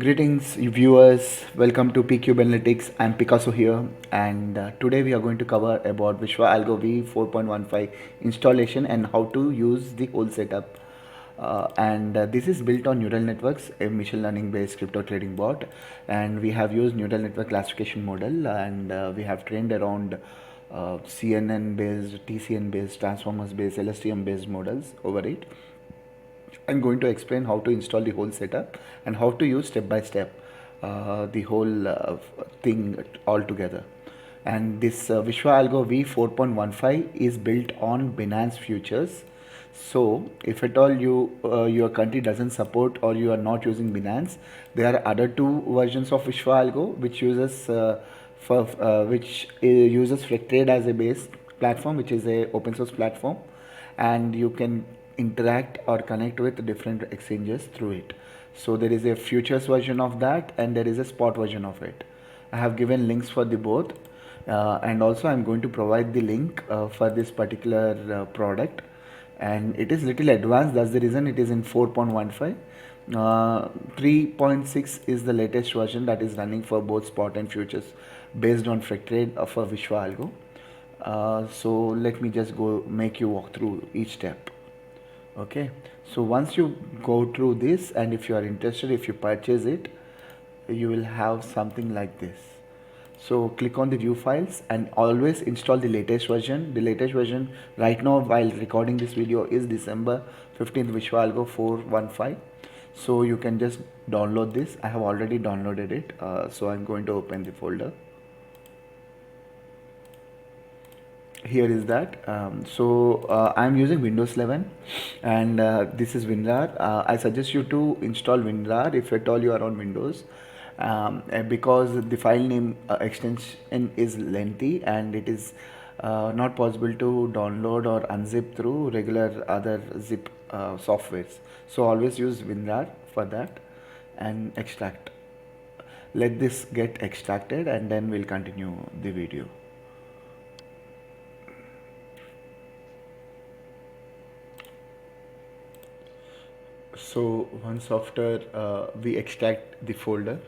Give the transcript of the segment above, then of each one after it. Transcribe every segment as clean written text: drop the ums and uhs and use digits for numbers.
Greetings, viewers. Welcome to PCube Analytics. I'm Picasso here, and today we are going to cover about VishvaAlgo V 4.15 installation and how to use the whole setup. And this is built on neural networks, a machine learning based crypto trading bot, and we have used neural network classification model, and we have trained around CNN based, TCN based, transformers based, LSTM based models over it. I'm going to explain how to install the whole setup and how to use step by step the whole thing all together. And this VishvaAlgo V 4.15 is built on Binance futures. So if at all your country doesn't support or you are not using Binance, there are other two versions of VishvaAlgo which uses FlexTrade as a base platform, which is a open source platform, and you can interact or connect with different exchanges through it. So there is a futures version of that and there is a spot version of it. I have given links for the both, and also I'm going to provide the link for this particular product, and it is little advanced. That's the reason it is in 4.15. 3.6 is the latest version that is running for both spot and futures based on FlexTrade of a VishvaAlgo. So let me just go make you walk through each step. Okay, so once you go through this, and if you are interested, if you purchase it, you will have something like this. So click on the view files and always install the latest version. The latest version right now while recording this video is December 15th VishvaAlgo 415. So you can just download this. I have already downloaded it. So I'm going to open the folder. Here is that. I'm using Windows 11, and this is WinRAR. I suggest you to install WinRAR if at all you are on Windows, because the file name extension is lengthy and it is not possible to download or unzip through regular other zip softwares. So always use WinRAR for that and extract. Let this get extracted and then we'll continue the video. So once after we extract the folder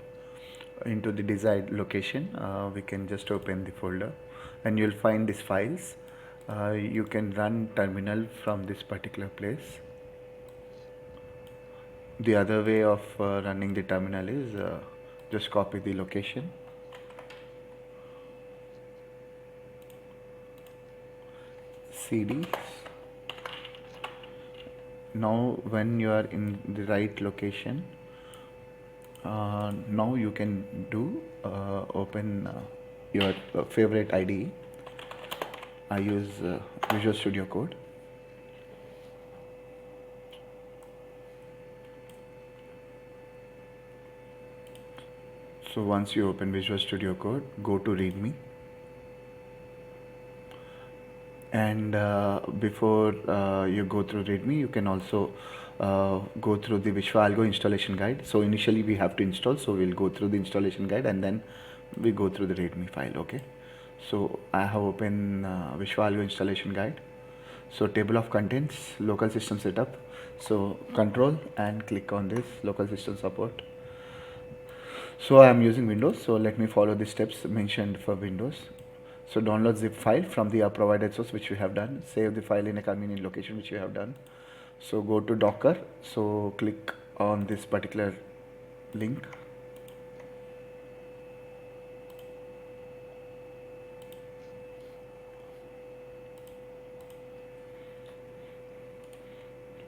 into the desired location, we can just open the folder and you'll find these files. You can run terminal from this particular place. The other way of running the terminal is just copy the location, CD. Now when you are in the right location, now you can do open your favorite IDE. I use Visual Studio Code. So once you open Visual Studio Code, go to README. And before you go through README, you can also go through the VishvaAlgo installation guide. So initially we have to install, so we'll go through the installation guide and then we go through the README file. Okay, so I have opened VishvaAlgo installation guide. So table of contents, local system setup. So control and click on this local system support. So I am using Windows, so let me follow the steps mentioned for Windows. So download zip file from the provided source, which we have done. Save the file in a convenient location, which we have done. So go to Docker. So click on this particular link.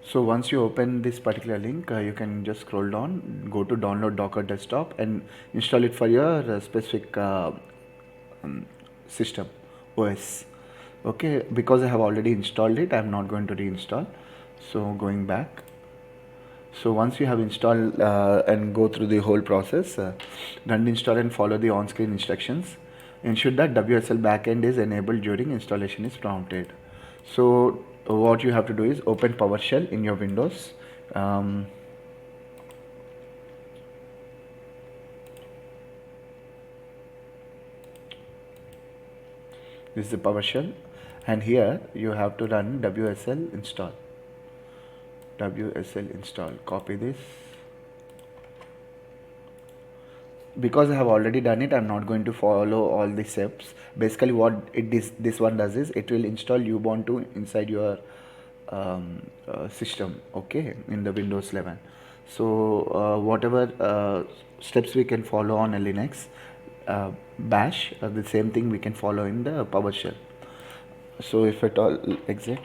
So once you open this particular link, you can just scroll down, go to download Docker desktop and install it for your specific system OS. Okay, because I have already installed it, I am not going to reinstall. So going back. So once you have installed and go through the whole process, run the install and follow the on-screen instructions. Ensure that WSL backend is enabled during installation is prompted. So what you have to do is open PowerShell in your Windows. This is the PowerShell, and here you have to run WSL install. WSL install. Copy this because I have already done it, I'm not going to follow all the steps. Basically, what this one does is it will install Ubuntu inside your system, okay, in the Windows 11. So whatever steps we can follow on a Linux, Bash, the same thing we can follow in the PowerShell. So if at all exit,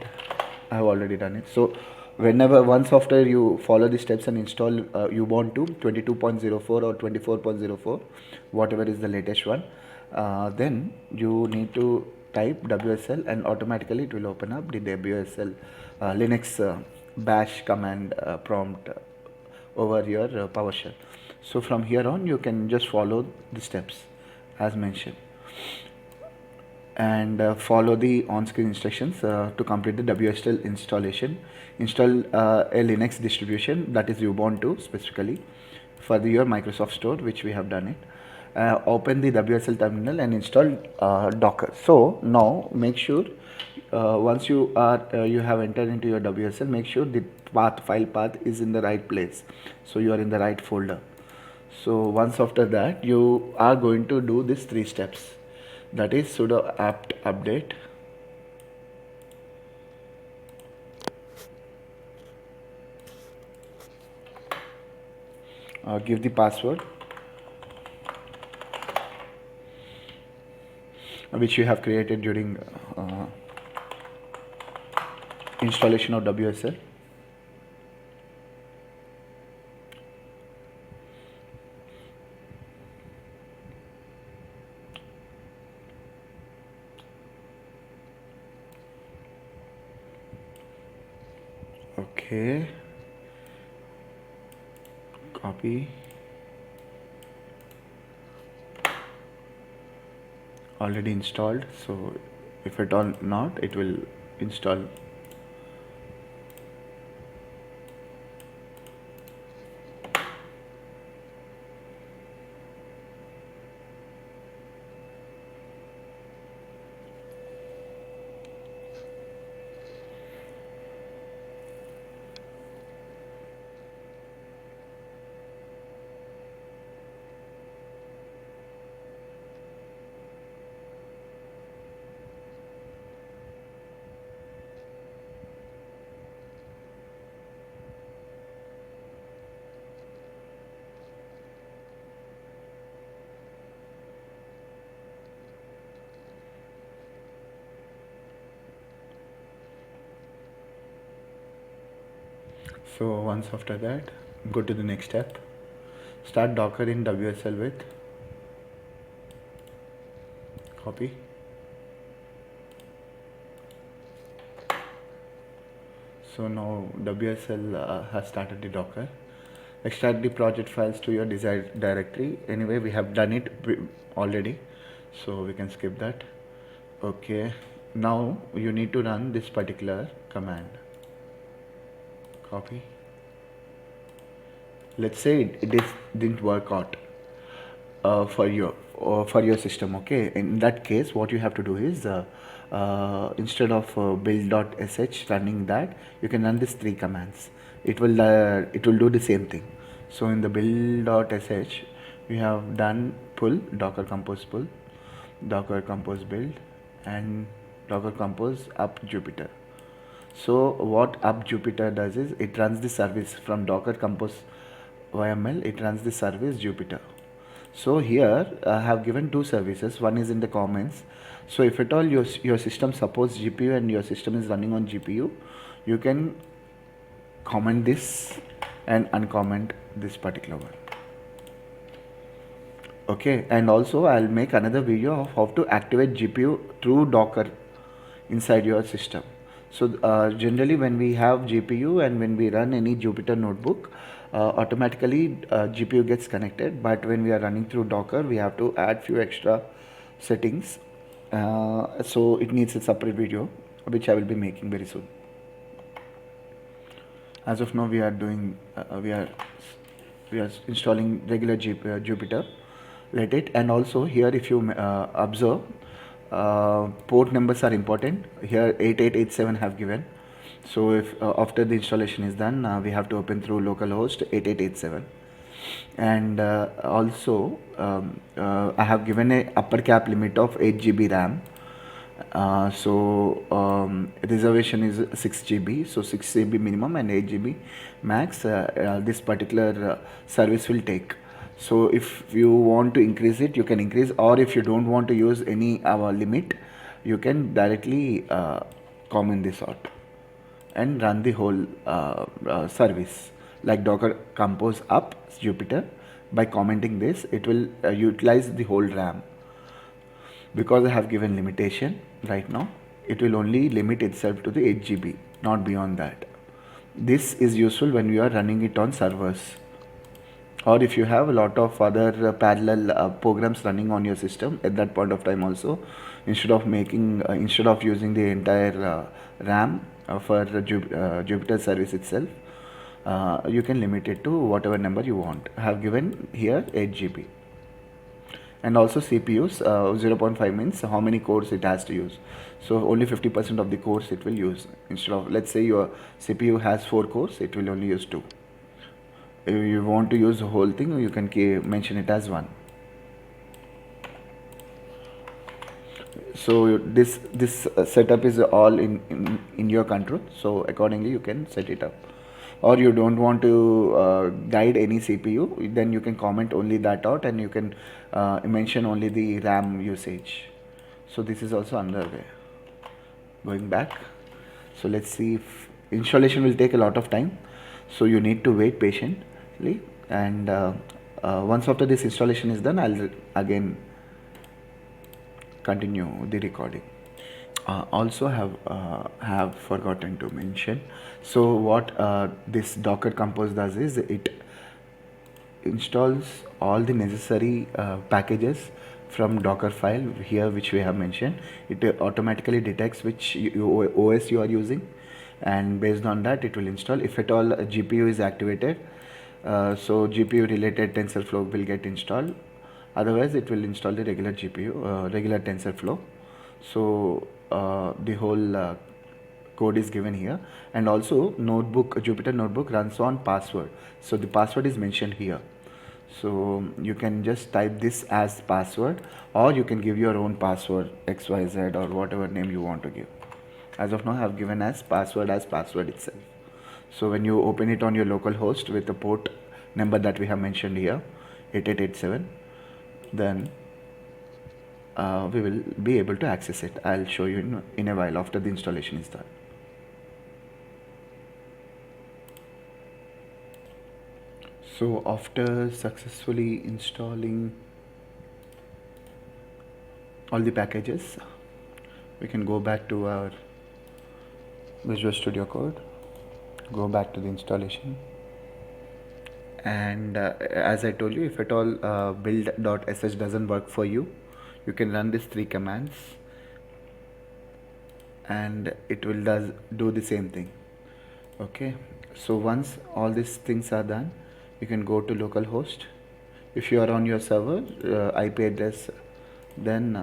I have already done it. So whenever once after you follow the steps and install Ubuntu 22.04 or 24.04, whatever is the latest one, then you need to type WSL and automatically it will open up the WSL Linux bash command prompt over your PowerShell. So from here on you can just follow the steps as mentioned and follow the on-screen instructions to complete the WSL installation. Install a Linux distribution, that is Ubuntu specifically, for your Microsoft Store, which we have done it. Open the WSL terminal and install Docker. So now make sure once you have entered into your WSL, make sure the file path is in the right place, so you are in the right folder. So once after that, you are going to do these 3 steps, that is sudo apt update, give the password which you have created during installation of WSL. Okay, copy, already installed, so if at all not, it will install. So once after that, go to the next step, start Docker in WSL with, copy, so now WSL has started the Docker. Extract the project files to your desired directory. Anyway, we have done it already, so we can skip that. Okay, now you need to run this particular command, copy. Let's say didn't work out for your system. Okay, in that case what you have to do is instead of build.sh running that, you can run these 3 commands. It will do the same thing. So in the build.sh we have done pull, docker compose pull, docker compose build, and docker compose up Jupyter. So what up Jupyter does is it runs the service from docker compose YML, it runs the service Jupyter. So here I have given 2 services, one is in the comments. So if at all your system supports GPU and your system is running on GPU, you can comment this and uncomment this particular one. Okay, and also I'll make another video of how to activate GPU through Docker inside your system. So generally when we have GPU and when we run any Jupyter notebook, automatically GPU gets connected, but when we are running through Docker, we have to add few extra settings. So it needs a separate video, which I will be making very soon. As of now, we are doing we are installing regular Jupyter. Let it, and also here if you observe, port numbers are important. Here 8887 have given. So if after the installation is done, we have to open through localhost 8887. And also I have given a upper cap limit of 8 GB RAM. Reservation is 6 GB, so 6 GB minimum and 8 GB max. This particular service will take. So if you want to increase it, you can increase, or if you don't want to use any limit, you can directly comment this out and run the whole service like Docker Compose up Jupyter. By commenting this, it will utilize the whole RAM. Because I have given limitation right now, it will only limit itself to the 8 GB, not beyond that. This is useful when you are running it on servers, or if you have a lot of other parallel programs running on your system at that point of time also. Instead of using the entire RAM for Jupyter service itself, you can limit it to whatever number you want. I have given here 8 GB. And also CPUs, 0.5 means how many cores it has to use. So only 50% of the cores it will use. Instead of, let's say your CPU has 4 cores, it will only use 2. If you want to use the whole thing, you can mention it as 1. So this setup is all in your control. So accordingly you can set it up. Or you don't want to guide any CPU, then you can comment only that out, and you can mention only the RAM usage. So this is also another way. Going back, so let's see. If installation will take a lot of time, so you need to wait patiently, and once after this installation is done, I'll again continue the recording. Also have forgotten to mention. So what this Docker Compose does is it installs all the necessary packages from Docker file here, which we have mentioned. It automatically detects which OS you are using, and based on that it will install. If at all a GPU is activated, so GPU related TensorFlow will get installed. Otherwise it will install the regular GPU, regular TensorFlow. So the whole code is given here. And also Jupyter Notebook runs on password, so the password is mentioned here. So you can just type this as password, or you can give your own password, XYZ, or whatever name you want to give. As of now I have given as password itself. So when you open it on your local host with the port number that we have mentioned here, 8887, then we will be able to access it. I'll show you in a while after the installation is done. So after successfully installing all the packages, we can go back to our Visual Studio Code, go back to the installation, and as I told you, if at all build.sh doesn't work for you, you can run these 3 commands and it will do the same thing. Okay, so once all these things are done, you can go to localhost. If you are on your server, IP address, then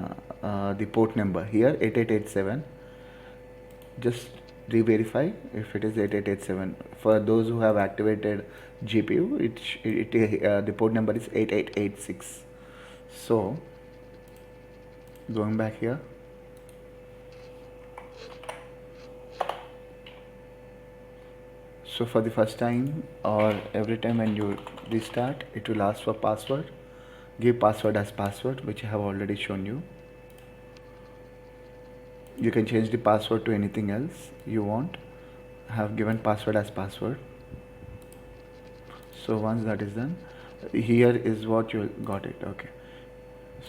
the port number here 8887, just re-verify if it is 8887. For those who have activated GPU, the port number is 8886. So going back here, so for the first time or every time when you restart, it will ask for password. Give password as password, which I have already shown you. You can change the password to anything else you want. I have given password as password. So once that is done, here is what you got it. Okay,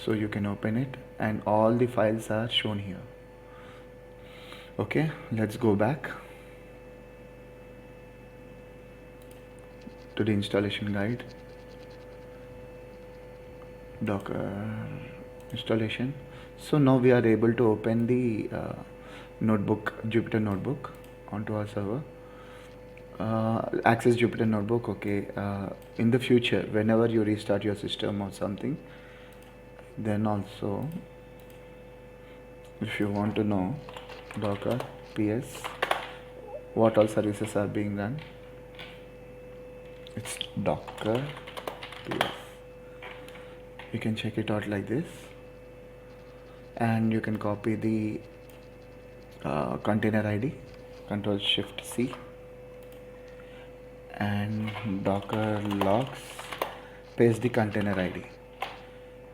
so you can open it and all the files are shown here. Okay, let's go back to the installation guide, Docker installation. So now we are able to open the Jupyter Notebook onto our server. Access Jupyter Notebook. Okay, in the future, whenever you restart your system or something, then also if you want to know Docker PS what all services are being run, it's Docker yes. You can check it out like this, and you can copy the container ID, Control Shift C, and Docker logs, paste the container ID.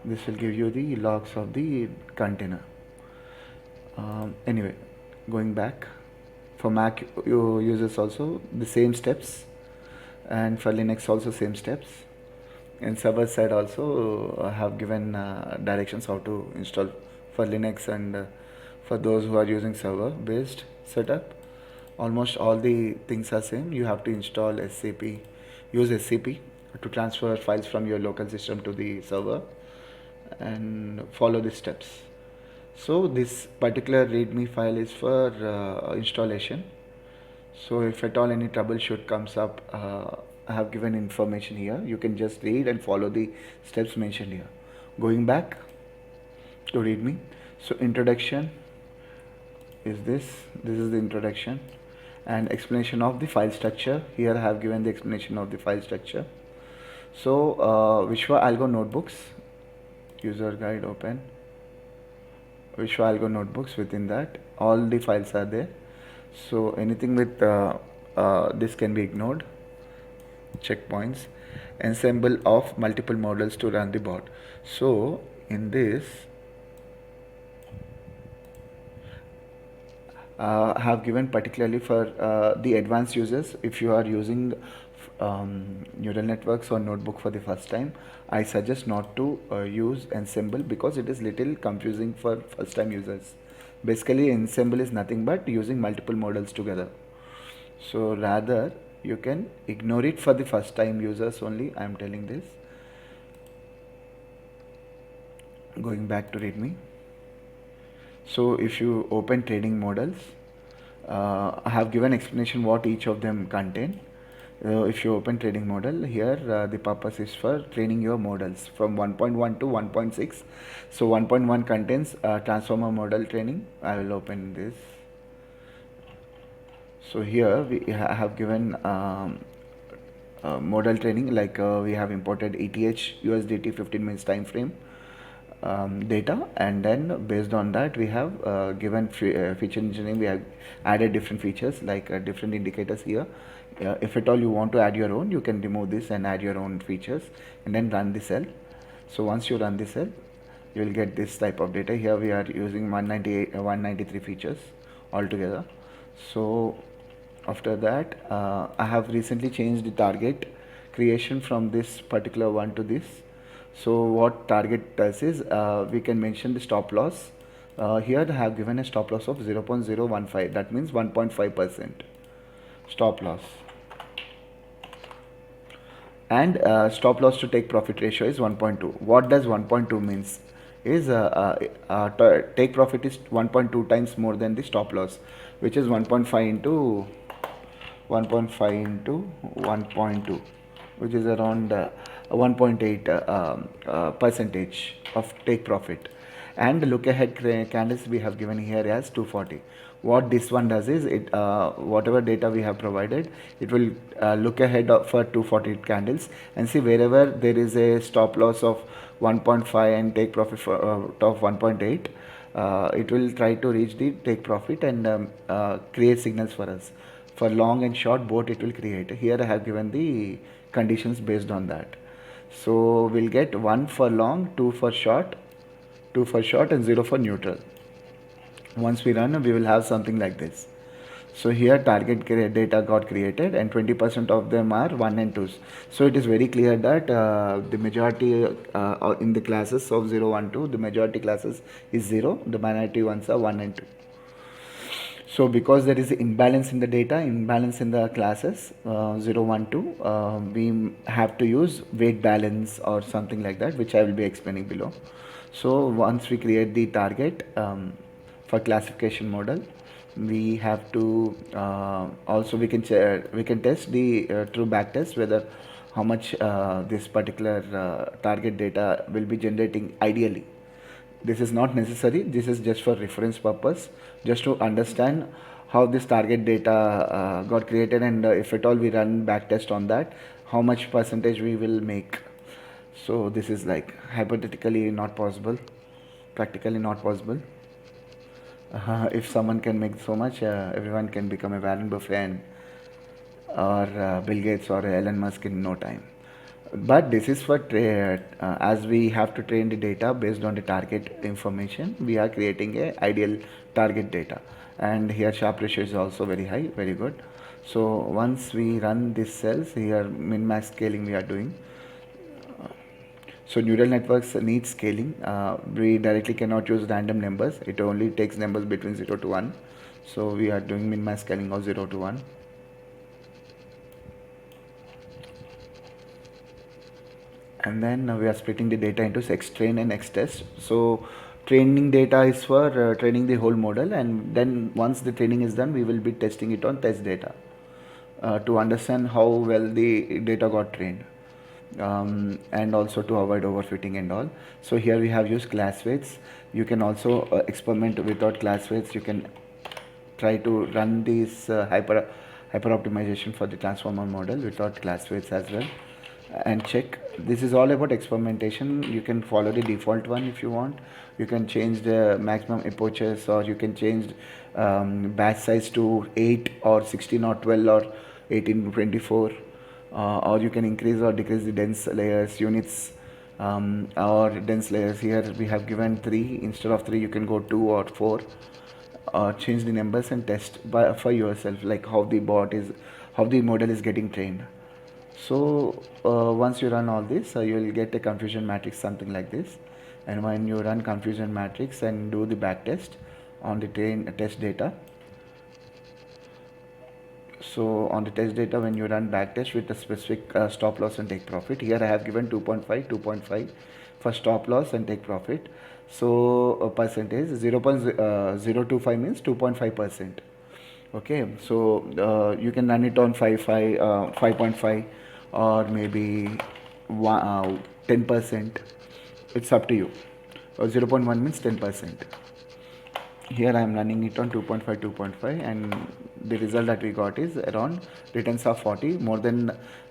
This will give you the logs of the container. Anyway, going back, for Mac users also the same steps, and for Linux also same steps. And server side also have given directions how to install for Linux, and for those who are using server based setup, almost all the things are same. You have to install SCP, use SCP to transfer files from your local system to the server, and follow the steps. So this particular readme file is for installation. So if at all any troubleshoot comes up, I have given information here. You can just read and follow the steps mentioned here. Going back to readme. So introduction is this. This is the introduction and explanation of the file structure. Here I have given the explanation of the file structure. So VishvaAlgo notebooks, user guide open. VishvaAlgo notebooks, within that all the files are there. So anything with this can be ignored. Checkpoints, ensemble of multiple models to run the bot. So in this I have given particularly for the advanced users. If you are using neural networks or notebook for the first time, I suggest not to use ensemble, because it is little confusing for first time users. Basically ensemble is nothing but using multiple models together. So rather you can ignore it for the first time users only. I am telling this. Going back to readme. So if you open training models, I have given explanation what each of them contain. If you open training model here, the purpose is for training your models from 1.1 to 1.6. So 1.1 contains transformer model training. I will open this. So here we have given model training, like we have imported ETH USDT 15 minutes time frame data, and then based on that we have given feature engineering. We have added different features like different indicators here. If at all you want to add your own, you can remove this and add your own features and then run the cell. So once you run the cell, you will get this type of data. Here we are using 193 features altogether. So after that I have recently changed the target creation from this particular one to this. So what target does is we can mention the stop loss. Here I have given a stop loss of 0.015, that means 1.5% stop loss, and stop loss to take profit ratio is 1.2. What does 1.2 means is take profit is 1.2 times more than the stop loss, which is 1.5 into 1.2, which is around 1.8 percentage of take profit. And the look ahead candles we have given here as 240. What this one does is it whatever data we have provided, it will look ahead for 240 candles and see wherever there is a stop loss of 1.5 and take profit for, of 1.8. It will try to reach the take profit and create signals for us. For long and short both it will create. Here I have given the conditions based on that. So we'll get 1 for long, 2 for short, and 0 for neutral. Once we run, we will have something like this. So here target data got created and 20% of them are 1 and 2s. So it is very clear that the majority in the classes of 0, 1, 2, the majority classes is 0, the minority ones are 1 and 2. So because there is imbalance in the data, imbalance in the classes 0, 1, 2, we have to use weight balance or something like that, which I will be explaining below. So once we create the target for classification model, we have to also we can test the true back test, whether how much this particular target data will be generating ideally. This is not necessary, this is just for reference purpose, just to understand how this target data got created, and if at all we run back test on that, how much percentage we will make. So this is like hypothetically not possible, practically not possible. If someone can make so much, everyone can become a Warren Buffett or Bill Gates or Elon Musk in no time. But this is for as we have to train the data based on the target information, we are creating a ideal target data, and here sharp ratio is also very high, very good. So once we run these cells here, min max scaling we are doing. So neural networks need scaling. We directly cannot use random numbers. It only takes numbers between 0 to 1. So we are doing min max scaling of 0 to 1. And then we are splitting the data into X train and X test. So training data is for training the whole model, and then once the training is done, we will be testing it on test data to understand how well the data got trained. And also to avoid overfitting and all. So here we have used class weights. You can also experiment without class weights. You can try to run this hyper optimization for the transformer model without class weights as well, and check. This is all about experimentation. You can follow the default one if you want. You can change the maximum approaches, or you can change batch size to 8 or 16 or 12 or 18 to 24, or you can increase or decrease the dense layers units, or dense layers. Here we have given 3. Instead of 3 you can go 2 or 4, change the numbers and test for yourself, like how the model is getting trained. So once you run all this, you will get a confusion matrix, something like this. And when you run confusion matrix and do the back test on the test data, so on the test data, when you run backtest with a specific stop loss and take profit, here I have given 2.5 for stop loss and take profit. So a percentage 0.025 means 2.5%. Okay, so you can run it on 5.5, or maybe 10%. It's up to you. 0.1 means 10%. Here I am running it on 2.5, and the result that we got is around returns are 40,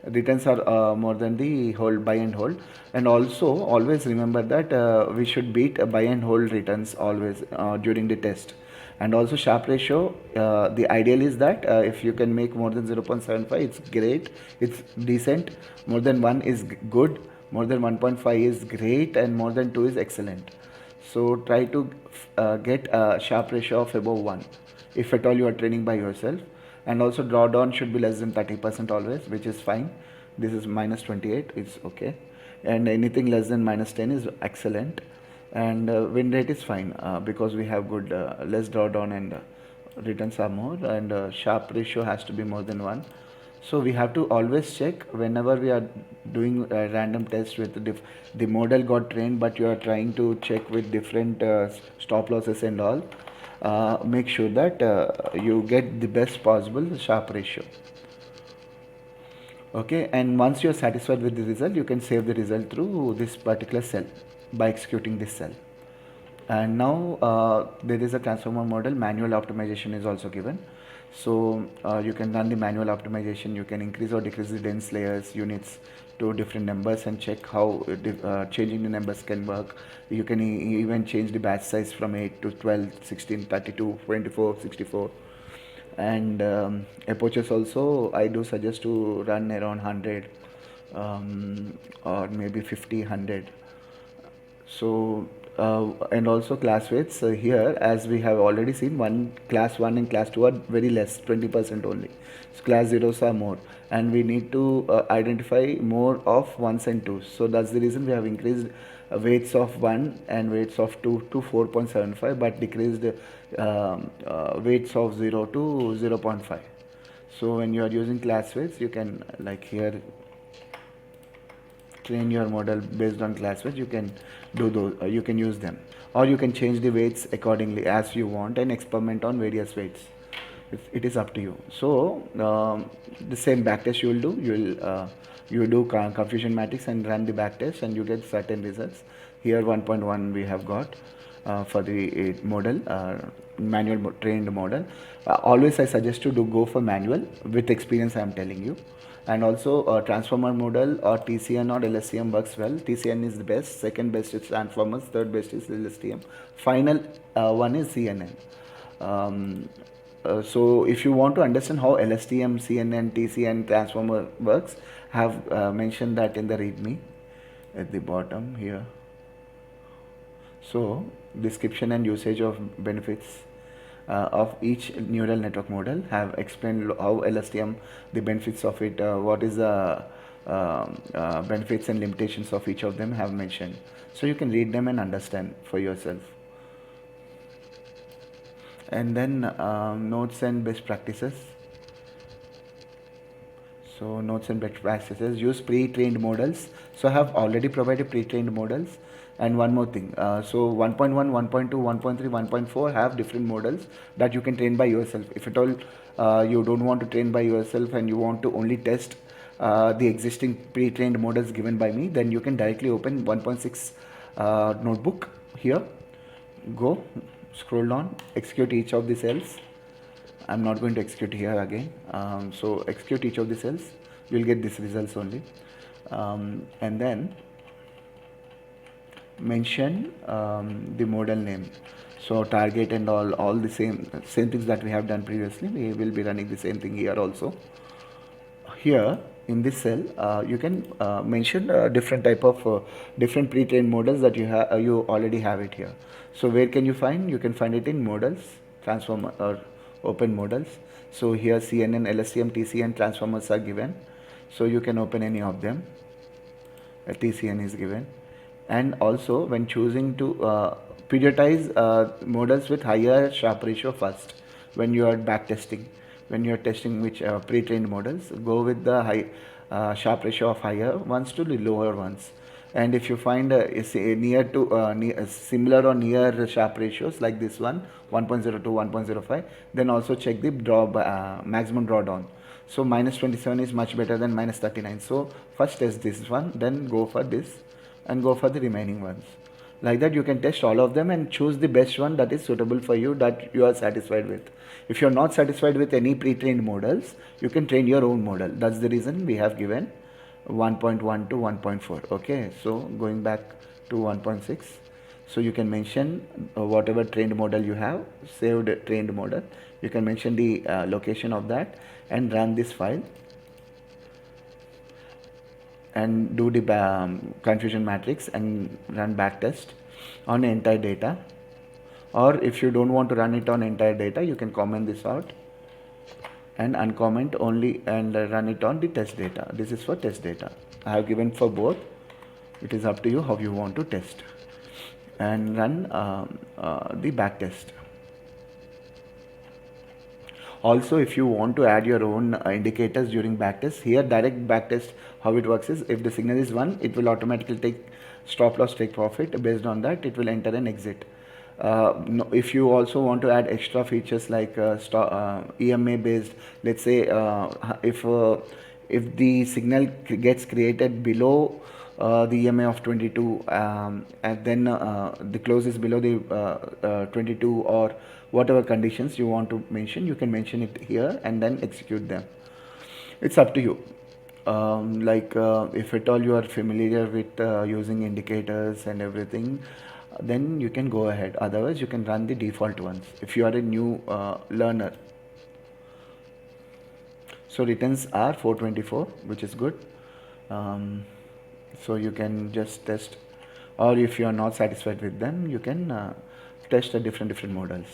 returns are more than the hold, buy and hold. And also always remember that we should beat buy and hold returns always during the test. And also sharp ratio, the ideal is that if you can make more than 0.75, it's great, it's decent. More than 1 is good, more than 1.5 is great, and more than 2 is excellent. So try to get a sharp ratio of above 1 if at all you are training by yourself. And also drawdown should be less than 30% always, which is fine. This is minus 28, it's okay. And anything less than minus 10 is excellent. And win rate is fine because we have good less drawdown, and returns are more, and sharp ratio has to be more than 1. So we have to always check whenever we are doing a random test with the model got trained, but you are trying to check with different stop losses and all. Make sure that you get the best possible sharp ratio. Okay, and once you are satisfied with the result, you can save the result through this particular cell by executing this cell. And now there is a transformer model, manual optimization is also given. So you can run the manual optimization. You can increase or decrease the dense layers units to different numbers and check how changing the numbers can work. You can even change the batch size from 8 to 12, 16, 32, 24, 64. And approaches also, I do suggest to run around 100 or maybe 50, 100. So and also class weights here, as we have already seen, class 1 and class 2 are very less, 20% only. So class zeros are more, and we need to identify more of ones and twos. So that's the reason we have increased weights of 1 and weights of 2 to 4.75, but decreased weights of 0 to 0.5. So when you are using class weights, you can, like here, train your model based on class weights. You can do those, you can use them, or you can change the weights accordingly as you want and experiment on various weights. It is up to you. So the same backtest you will do. You do confusion matrix and run the backtest, and you get certain results. Here 1.1 we have got, for the model, manual trained model. Always I suggest to go for manual. With experience I am telling you. And also transformer model or TCN or LSTM works well. TCN is the best, second best is transformers, third best is LSTM, final one is CNN. So if you want to understand how LSTM, CNN, TCN transformer works, have mentioned that in the readme at the bottom here. So description and usage of benefits of each neural network model have explained how LSTM, the benefits of it, what is the benefits and limitations of each of them have mentioned. So you can read them and understand for yourself. And then notes and best practices. So notes and best practices, use pre-trained models. So I have already provided pre-trained models. And one more thing, so 1.1, 1.2, 1.3, 1.4 have different models that you can train by yourself. If at all you don't want to train by yourself and you want to only test the existing pre-trained models given by me, then you can directly open 1.6 notebook here. Go, scroll down, execute each of the cells. I'm not going to execute here again. So execute each of the cells, you'll get this results only. And then mention the model name. So target and all the same things that we have done previously. We will be running the same thing here also. Here in this cell, you can mention different type of different pre-trained models that you already have it here. So where can you find? You can find it in models, transform or open models. So here CNN, LSTM, TCN transformers are given. So you can open any of them. TCN is given. And also when choosing to prioritize models with higher sharp ratio first when you are back testing. When you are testing which pre-trained models, go with the high sharp ratio of higher ones to the lower ones. And if you find near to similar or near sharp ratios like this one, 1.02, 1.05, then also check the maximum drawdown. So minus 27 is much better than minus 39. So first test this one, then go for this and go for the remaining ones. Like that you can test all of them and choose the best one that is suitable for you, that you are satisfied with. If you are not satisfied with any pre-trained models, you can train your own model. That's the reason we have given 1.1 to 1.4. Okay, so going back to 1.6. So you can mention whatever trained model you have, saved trained model. You can mention the location of that and run this file and do the confusion matrix and run backtest on entire data. Or if you don't want to run it on entire data, you can comment this out and uncomment only and run it on the test data. This is for test data. I have given for both. It is up to you how you want to test and run the backtest. Also, if you want to add your own indicators during backtest, here direct backtest, how it works is if the signal is 1, it will automatically take stop loss, take profit. Based on that, it will enter and exit. If you also want to add extra features like EMA based, let's say if the signal gets created below the EMA of 22 and then the close is below the 22 or whatever conditions you want to mention, you can mention it here and then execute them. It's up to you. If at all you are familiar with using indicators and everything, then you can go ahead. Otherwise you can run the default ones if you are a new learner. So returns are 424, which is good. So you can just test, or if you are not satisfied with them, you can test the different models.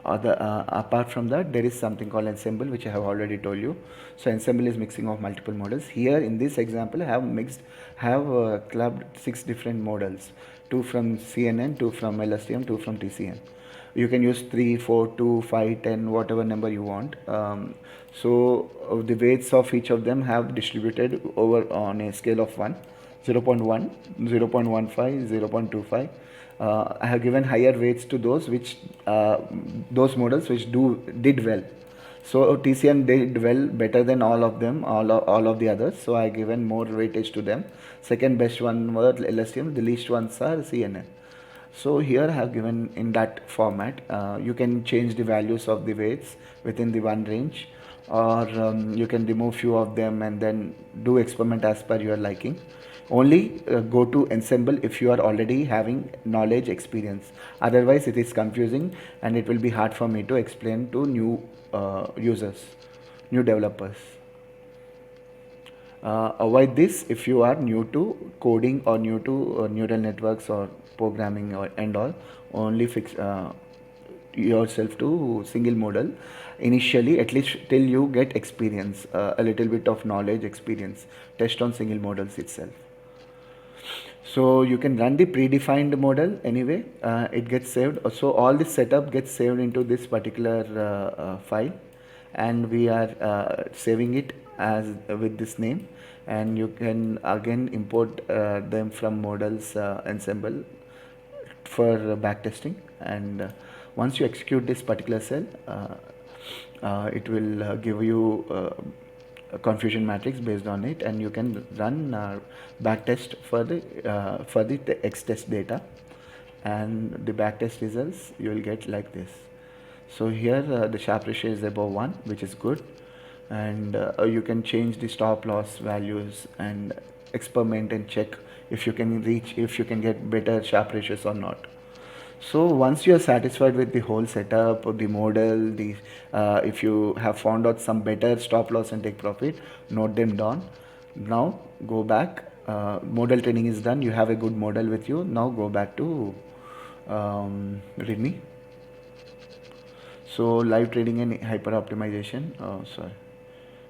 Apart from that, there is something called ensemble, which I have already told you. So ensemble is mixing of multiple models. Here in this example, I have clubbed 6 different models, 2 from CNN, 2 from LSTM, 2 from TCN. You can use 3, 4, 2, 5, 10, whatever number you want. The weights of each of them have distributed over on a scale of 1, 0.1, 0.15, 0.25. I have given higher weights to those models which did well. So TCN did well, better than all of them, all of the others. So I given more weightage to them. Second best one was LSTM. The least ones are CNN. So here I have given in that format. You can change the values of the weights within the one range, or you can remove few of them and then do experiment as per your liking. Only go to ensemble if you are already having knowledge experience. Otherwise it is confusing and it will be hard for me to explain to new users, new developers. Avoid this if you are new to coding or new to neural networks or programming or and all. Only fix yourself to single model initially, at least till you get experience, a little bit of knowledge experience. Test on single models itself. So you can run the predefined model anyway. It gets saved. So all this setup gets saved into this particular file, and we are saving it as with this name. And you can again import them from models ensemble for backtesting. And once you execute this particular cell, it will give you a confusion matrix based on it, and you can run backtest for the X test data, and the backtest results you will get like this. So here the sharp ratio is above 1, which is good, and you can change the stop loss values and experiment and check if you can reach, if you can get better sharp ratios or not. So once you are satisfied with the whole setup of the model, the if you have found out some better stop loss and take profit, note them down. Now go back. Model training is done. You have a good model with you. Now go back to README. So live trading and hyper optimization. Oh, sorry.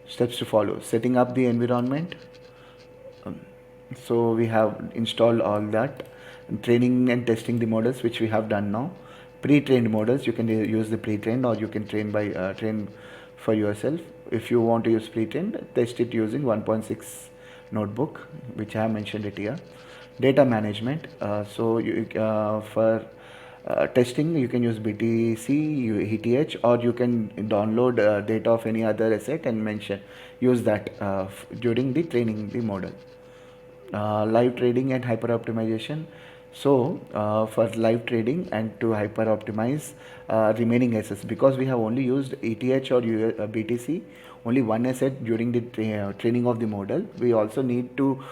Steps to follow: setting up the environment. So we have installed all that. Training and testing the models, which we have done now. Pre-trained models, you can use the pre-trained, or you can train by train for yourself. If you want to use pre-trained, test it using 1.6 notebook, which I have mentioned it here. Data management. So you, for testing, you can use BTC, ETH, or you can download data of any other asset and use that during the training the model. Live trading and hyper optimization. So for live trading and to hyper optimize remaining assets, because we have only used ETH or BTC, only one asset during the training of the model, we also need to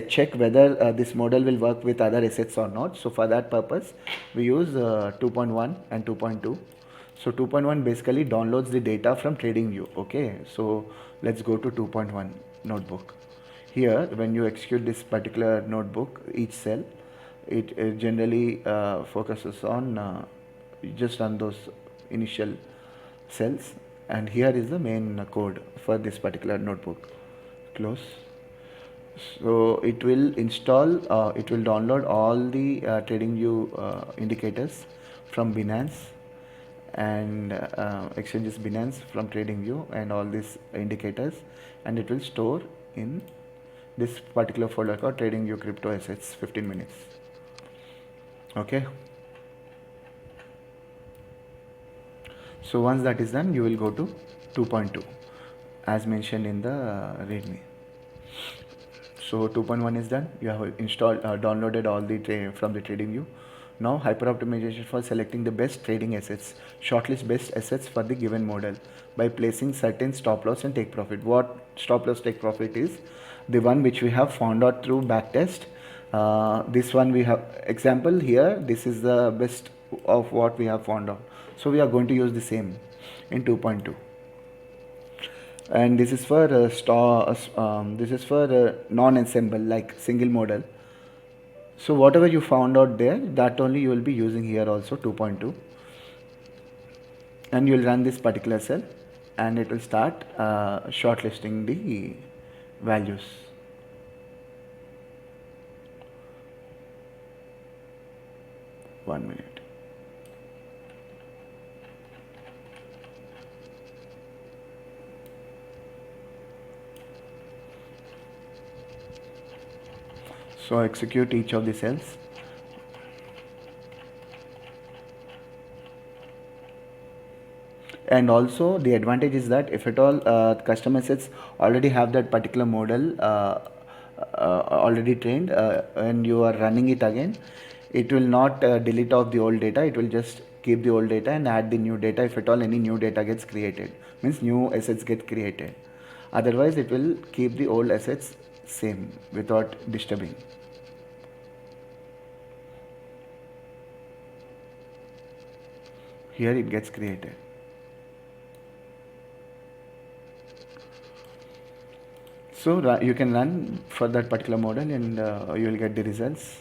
check whether this model will work with other assets or not. So for that purpose we use 2.1 and 2.2. So 2.1 basically downloads the data from TradingView. Okay, so let's go to 2.1 notebook. Here when you execute this particular notebook, each cell, it generally focuses on just on those initial cells, and here is the main code for this particular notebook. Close. So it will install, it will download all the TradingView indicators from Binance, and exchanges Binance from TradingView, and all these indicators, and it will store in this particular folder called TradingView crypto assets. 15 minutes. Okay, so once that is done, you will go to 2.2 as mentioned in the readme. So 2.1 is done. You have installed downloaded all the from the TradingView. Now hyper optimization for selecting the best trading assets. Shortlist best assets for the given model by placing certain stop loss and take profit. What stop loss take profit is? The one which we have found out through backtest. This one we have example here. This is the best of what we have found out. So we are going to use the same in 2.2. And this is for this is for non-ensemble, like single model. So whatever you found out there, that only you will be using here also, 2.2. And you will run this particular cell, and it will start shortlisting the values. One minute. So execute each of the cells. And also the advantage is that if at all custom assets already have that particular model already trained, and you are running it again, it will not delete off the old data. It will just keep the old data and add the new data if at all any new data gets created, means new assets get created. Otherwise it will keep the old assets same without disturbing. Here it gets created. So you can run for that particular model and you will get the results.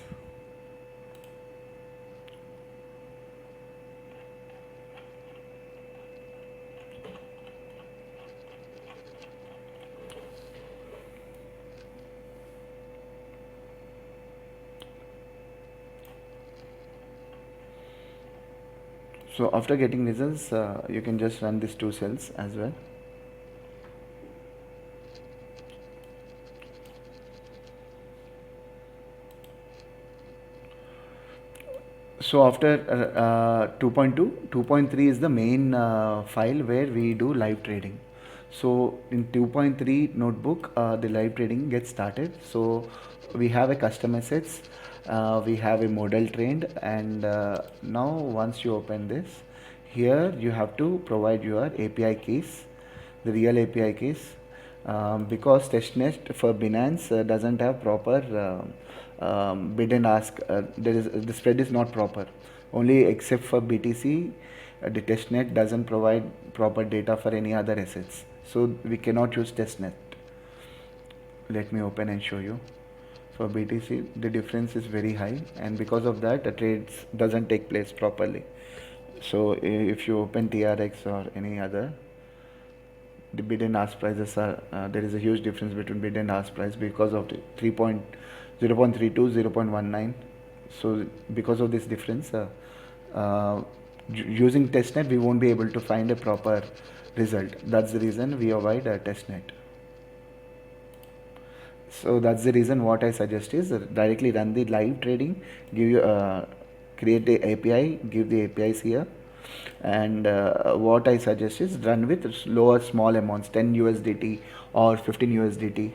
So after getting results, you can just run these two cells as well. So after 2.2, 2.3 is the main file where we do live trading. So in 2.3 notebook, the live trading gets started. So we have a custom assets, we have a model trained, and now once you open this, here you have to provide your API keys, the real API keys, because testnet for Binance doesn't have proper bid and ask. There is the spread is not proper. Only except for BTC, the testnet doesn't provide proper data for any other assets. So we cannot use testnet. Let me open and show you. For BTC, the difference is very high, and because of that, the trades doesn't take place properly. So if you open TRX or any other, the bid and ask prices are there is a huge difference between bid and ask price because of the 0.32, 0.19. So because of this difference, using testnet we won't be able to find a proper result. That's the reason we avoid testnet. So that's the reason what I suggest is directly run the live trading, give you create the API, give the APIs here, and what I suggest is run with lower small amounts, 10 USDT or 15 USDT,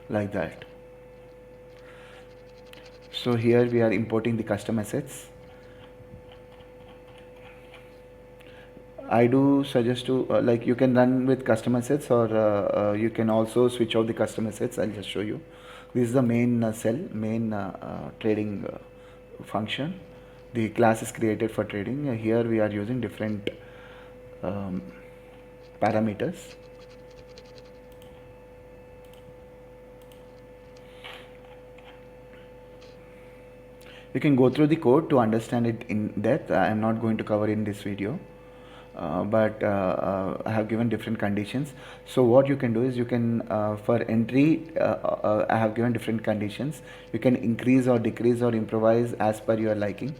like that. So here we are importing the custom assets. I do suggest to like you can run with custom assets, or you can also switch out the custom assets. I'll just show you. This is the main cell, main trading function. The class is created for trading. Here we are using different parameters. You can go through the code to understand it in depth. I am not going to cover in this video. But I have given different conditions. So what you can do is you can for entry I have given different conditions. You can increase or decrease or improvise as per your liking.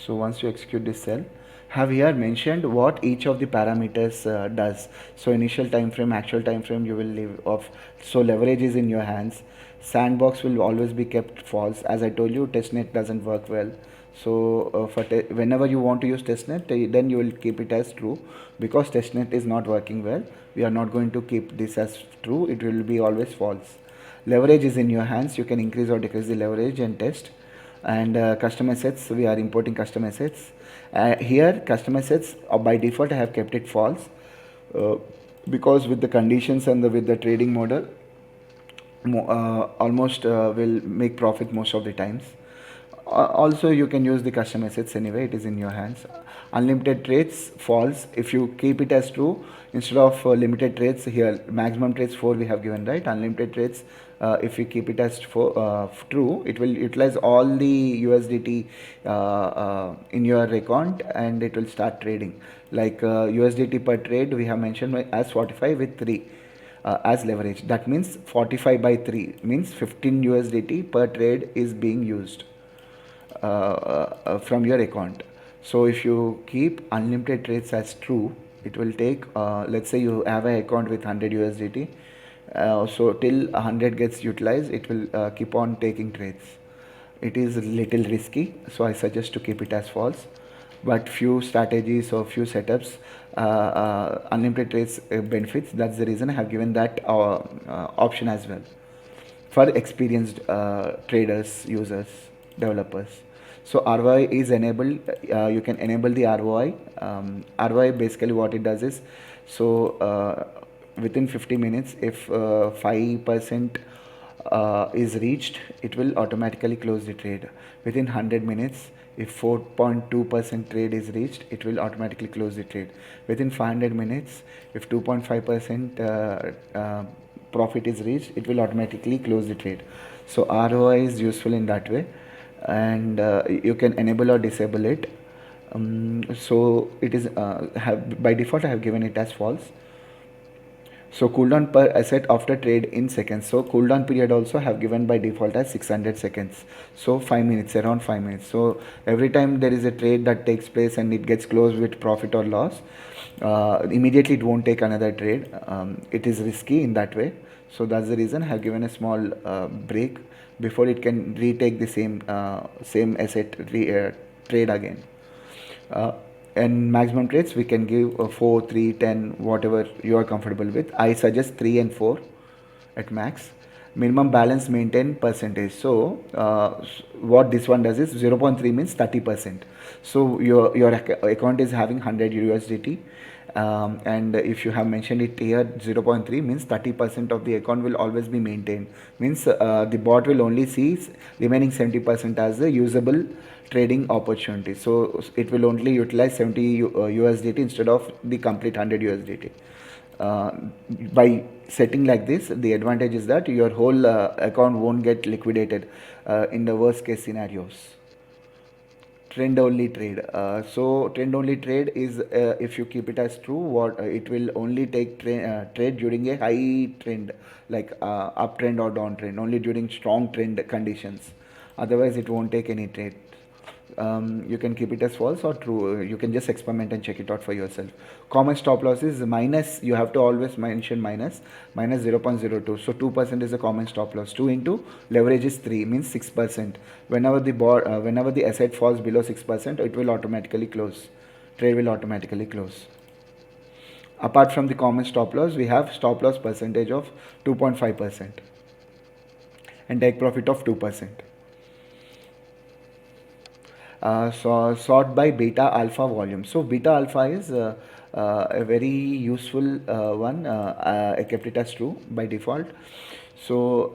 So once you execute this cell, have here mentioned what each of the parameters does. So initial time frame, actual time frame you will leave off. So leverage is in your hands. Sandbox will always be kept false. As I told you, testnet doesn't work well. So whenever you want to use testnet, then you will keep it as true, because testnet is not working well. We are not going to keep this as true. It will be always false. Leverage is in your hands. You can increase or decrease the leverage and test. And custom assets, we are importing custom assets. Here custom assets by default I have kept it false, because with the conditions and with the trading model, almost will make profit most of the times. Also you can use the custom assets anyway, it is in your hands. Unlimited trades false. If you keep it as true, instead of limited trades, here maximum trades 4 we have given, right? Unlimited trades, if we keep it as true, it will utilize all the USDT in your account, and it will start trading. Like USDT per trade we have mentioned as 45 with 3 as leverage. That means 45 by 3 means 15 USDT per trade is being used from your account. So if you keep unlimited trades as true, it will take let's say you have an account with 100 USDT, so till 100 gets utilized, it will keep on taking trades. It is a little risky, so I suggest to keep it as false. but few strategies or few setups, unlimited trades benefits. That's the reason I have given that option as well for experienced traders, users, developers. So ROI is enabled. You can enable the ROI. ROI basically what it does is, so within 50 minutes, if 5% is reached, it will automatically close the trade. Within 100 minutes, if 4.2% trade is reached, it will automatically close the trade. Within 500 minutes, if 2.5% profit is reached, it will automatically close the trade. So ROI is useful in that way, and you can enable or disable it. So it is by default I have given it as false. So cooldown per asset after trade in seconds. So cooldown period also have given by default as 600 seconds. So 5 minutes, around 5 minutes. So every time there is a trade that takes place and it gets closed with profit or loss, immediately it won't take another trade. It is risky in that way. So that's the reason I have given a small break before it can retake the same asset trade again. And maximum trades we can give 4, 3, 10, whatever you are comfortable with. I suggest 3 and 4 at max. Minimum balance maintain percentage. So what this one does is 0.3 means 30%. So your account is having 100 USDT, and if you have mentioned it here, 0.3 means 30% of the account will always be maintained. Means the bot will only see remaining 70% as a usable trading opportunity. So it will only utilize 70 USDT instead of the complete 100 USDT. By setting like this, the advantage is that your whole account won't get liquidated in the worst case scenarios. Trend only trade. So trend only trade is, if you keep it as true, what it will only take trade during a high trend, like uptrend or downtrend, only during strong trend conditions. Otherwise it won't take any trade. You can keep it as false or true. You can just experiment and check it out for yourself. Common stop loss is minus. You have to always mention minus 0.02. So 2% is a common stop loss. 2 into leverage is 3 means 6%. Whenever the asset falls below 6%, it will automatically close. Trade will automatically close. Apart from the common stop loss, we have stop loss percentage of 2.5% and take profit of 2%. So sort by beta alpha volume. So beta alpha is a very useful one. I kept it as true by default. So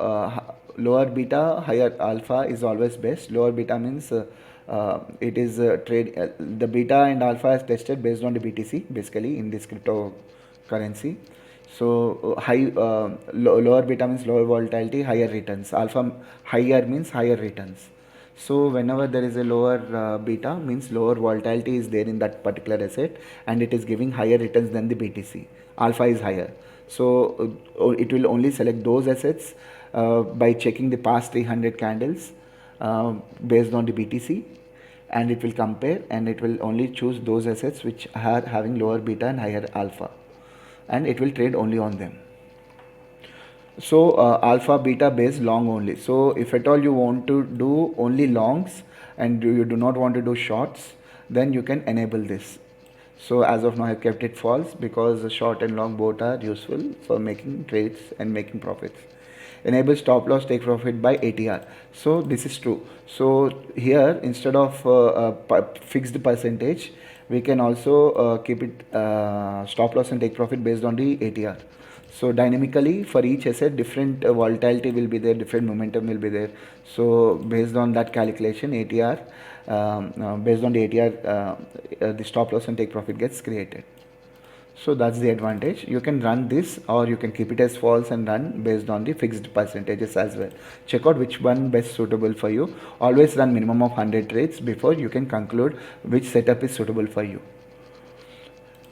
lower beta, higher alpha is always best. Lower beta means it is trade. The beta and alpha is tested based on the BTC basically in this cryptocurrency. So lower beta means lower volatility, higher returns. Alpha higher means higher returns. So whenever there is a lower beta means lower volatility is there in that particular asset and it is giving higher returns than the BTC. Alpha is higher. So it will only select those assets by checking the past 300 candles based on the BTC, and it will compare and it will only choose those assets which are having lower beta and higher alpha, and it will trade only on them. So alpha beta based long only. So if at all you want to do only longs and you do not want to do shorts, then you can enable this. So as of now I have kept it false because short and long both are useful for making trades and making profits. Enable stop loss take profit by ATR. So this is true. So here instead of fixed percentage, we can also keep it stop loss and take profit based on the ATR. So dynamically for each asset, different volatility will be there, different momentum will be there. So based on that calculation, ATR, based on the ATR, the stop loss and take profit gets created. So that's the advantage. You can run this or you can keep it as false and run based on the fixed percentages as well. Check out which one best suitable for you. Always run minimum of 100 trades before you can conclude which setup is suitable for you.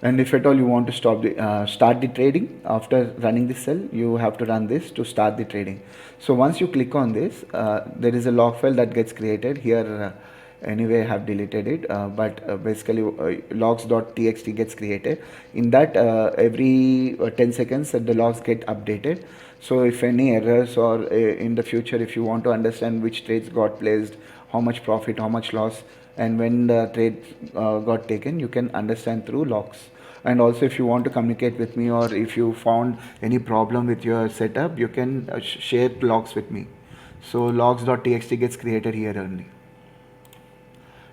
And if at all you want to start the trading after running this cell, you have to run this to start the trading. So once you click on this, there is a log file that gets created here. Anyway, I have deleted it, but basically logs.txt gets created. In that, every 10 seconds the logs get updated. So if any errors or in the future, if you want to understand which trades got placed, how much profit, how much loss, and when the trade got taken, you can understand through logs. And also, if you want to communicate with me, or if you found any problem with your setup, you can share logs with me. So logs.txt gets created here only.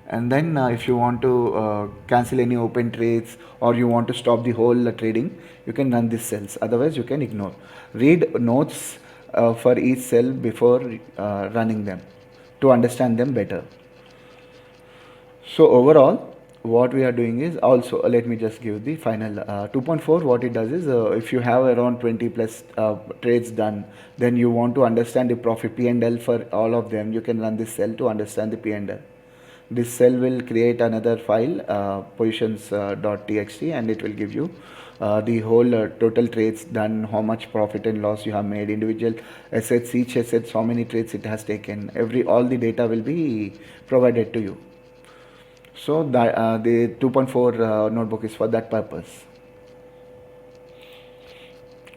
And then if you want to cancel any open trades, or you want to stop the whole trading, you can run these cells. Otherwise you can ignore. Read notes for each cell before running them to understand them better. So overall, what we are doing is, also let me just give the final 2.4. What it does is, if you have around 20 plus trades done, then you want to understand the profit P&L for all of them, you can run this cell to understand the P&L. This cell will create another file, positions.txt, and it will give you the whole total trades done, how much profit and loss you have made, individual assets, each assets, how many trades it has taken, all the data will be provided to you. So the 2.4 notebook is for that purpose.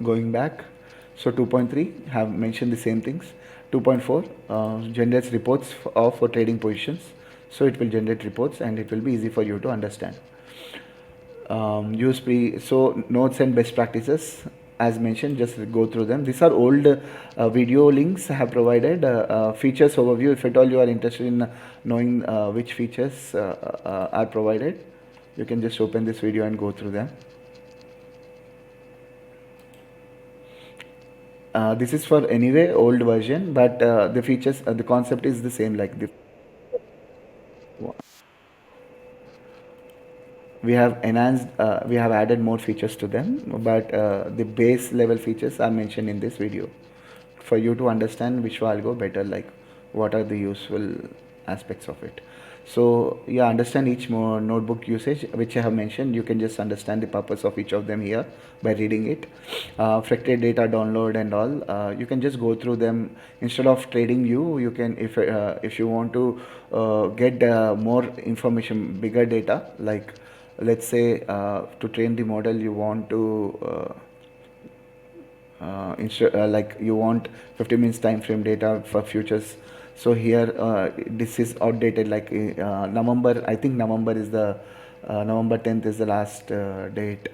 Going back, so 2.3 have mentioned the same things. 2.4 generates reports for trading positions. So it will generate reports and it will be easy for you to understand. So notes and best practices, as mentioned, just go through them. These are old video links I have provided. Features overview, if at all you are interested in knowing which features are provided, you can just open this video and go through them. This is for anyway old version, but the features, the concept is the same. Like we have enhanced, we have added more features to them, but the base level features are mentioned in this video for you to understand VishvaAlgo better, like what are the useful aspects of it. So yeah, understand each more notebook usage which I have mentioned. You can just understand the purpose of each of them here by reading it. Fractal data download and all, you can just go through them. Instead of trading view, you can, if you want to get more information, bigger data, like let's say to train the model, you want to like you want 50 minutes time frame data for futures. So here this is outdated, like November, I think November is the November 10th is the last date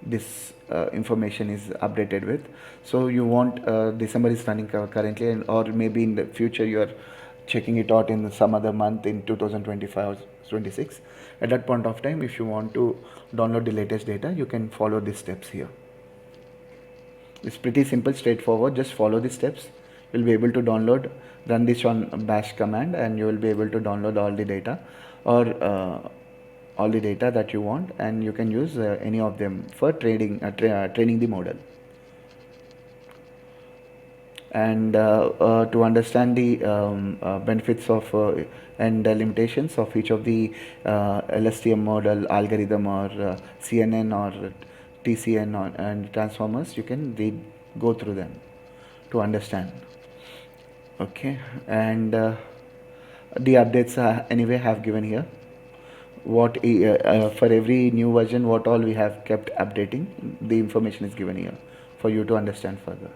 this information is updated with. So you want December is running currently, and or maybe in the future you are checking it out in some other month in 2025 or 26. At that point of time, if you want to download the latest data, you can follow these steps here. It's pretty simple, straightforward. Just follow the steps. You'll be able to download, run this on bash command, and you will be able to download all the data, or all the data that you want, and you can use any of them for trading, training the model. And to understand the benefits of and limitations of each of the LSTM model, algorithm, or CNN, or TCN, and transformers, you can go through them to understand. Okay, and the updates anyway have given here. What for every new version, what all we have kept updating, the information is given here for you to understand further.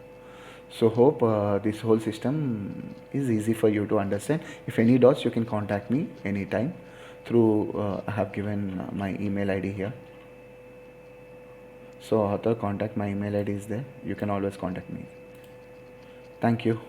So hope this whole system is easy for you to understand. If any doubts, you can contact me anytime through I have given my email ID here. So author contact, my email ID is there. You can always contact me. Thank you.